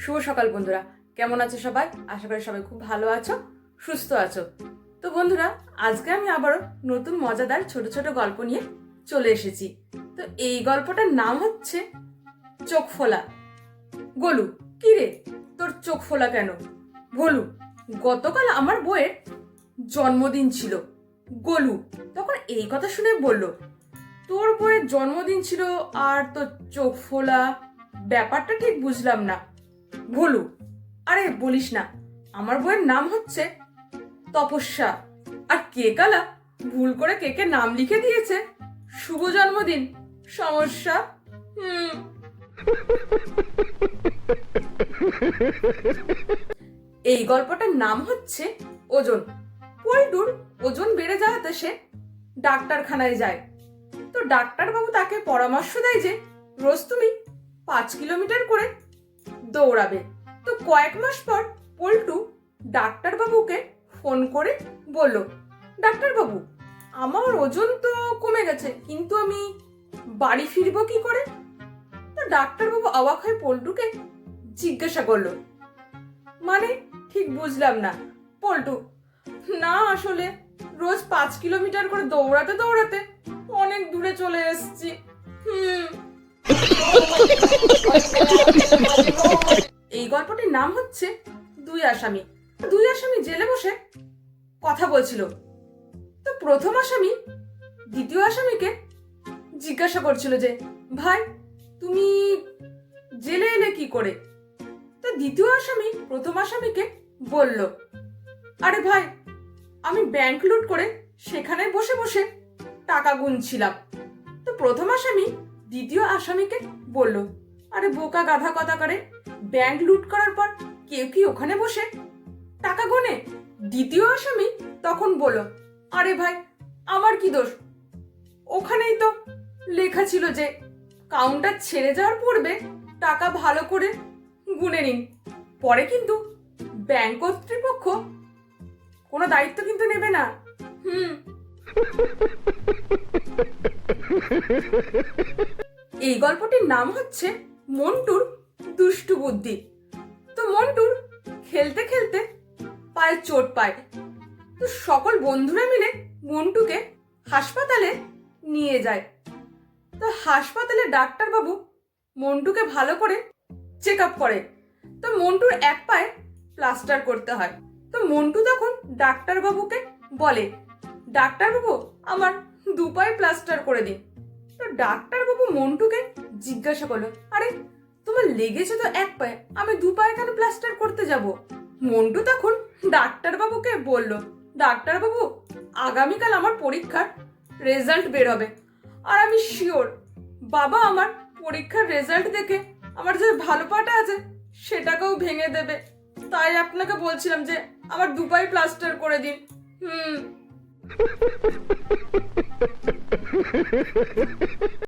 শুভ সকাল বন্ধুরা, কেমন আছো সবাই? আশা করি সবাই খুব ভালো আছো, সুস্থ আছো। তো বন্ধুরা, আজকে আমি আবারও নতুন মজাদার ছোট ছোট গল্প নিয়ে চলে এসেছি। তো এই গল্পটার নাম হচ্ছে চোখ ফোলা। গোলু, কি রে, তোর চোখ ফোলা কেন? ভোলু, গতকাল আমার বউয়ের জন্মদিন ছিল। গোলু তখন এই কথা শুনে বলল, তোর বউয়ের জন্মদিন ছিল আর তোর চোখ ফোলা, ব্যাপারটা ঠিক বুঝলাম না। ভোলু, আরে বলিস না, আমার বউয়ের নাম হচ্ছে তপস্যা, আর কেকালা ভুল করে কেকের নাম লিখে দিয়েছে শুভ জন্মদিন। সমস্যা। এই গল্পটার নাম হচ্ছে ওজন। পল্টুর ওজন বেড়ে যাওয়াতে সে ডাক্তারখানায় যায়। তো ডাক্তারবাবু তাকে পরামর্শ দেয় যে রোজ তুমি 5 কিলোমিটার করে দৌড়াবে। তো কয়েক মাস পর পল্টু ডাক্তারবাবুকে ফোন করে বলল, ডাক্তারবাবু, আমার ওজন তো কমে গেছে, কিন্তু আমি বাড়ি ফিরবো কি করে? তো ডাক্তারবাবু অবাক হয়ে পল্টুকে জিজ্ঞাসা করলো, মানে ঠিক বুঝলাম না। পল্টু, না আসলে রোজ 5 কিলোমিটার করে দৌড়াতে দৌড়াতে অনেক দূরে চলে এসেছি। এই গল্পটির নাম হচ্ছে দুই আসামি। দুই আসামি জেলে বসে কথা বলছিল। তো প্রথম আসামি দ্বিতীয় আসামিকে জিজ্ঞাসা করছিল যে, ভাই তুমি জেলে এলে কি করে? তো দ্বিতীয় আসামি প্রথম আসামিকে বলল, আরে ভাই, আমি ব্যাংক লুট করে সেখানে বসে বসে টাকা গুনছিলাম। তো প্রথম আসামি দ্বিতীয় আসামিকে বলল, আরে বোকা গাধা কথাকারে, ব্যাংক লুট করার পর কেউ কি ওখানে বসে টাকা গোনে? দ্বিতীয় আসামি তখন বলল, আরে ভাই, আমার কি দোষ? ওখানেই তো লেখা ছিল যে কাউন্টার ছেড়ে যাওয়ার পূর্বে টাকা ভালো করে গুনে নিন, পরে কিন্তু ব্যাংক কর্তৃপক্ষ কোনো দায়িত্ব কিন্তু নেবে না। এই গল্পটির নাম হচ্ছে মন্টুর দুষ্টু বুদ্ধি। তো মন্টুর খেলতে খেলতে পায়ে চোট পায়। তো সকল বন্ধুরা মিলে মন্টুকে হাসপাতালে নিয়ে যায়। তো হাসপাতালে ডাক্তারবাবু মন্টুকে ভালো করে চেক আপ করে। তো মন্টুর এক পায়ে প্লাস্টার করতে হয়। তো মন্টু তখন ডাক্তারবাবুকে বলে, ডাক্তারবাবু, আমার 2 পায়ে প্লাস্টার করে দিন। তো ডাক্তারবাবু মন্টুকে জিজ্ঞাসা করলো, আরে তোমার লেগেছে তো 1 পায়ে, আমি 2 পায়ে কেন প্লাস্টার করতে যাব? মন্টু তখন ডাক্তারবাবুকে বলল, ডাক্তারবাবু, আগামীকাল আমার পরীক্ষার রেজাল্ট বের হবে, আর আমি শিওর বাবা আমার পরীক্ষার রেজাল্ট দেখে আমার যে ভালো পাটা আছে সেটাকেও ভেঙে দেবে। তাই আপনাকে বলছিলাম যে আমার 2 পায়ে প্লাস্টার করে দিন।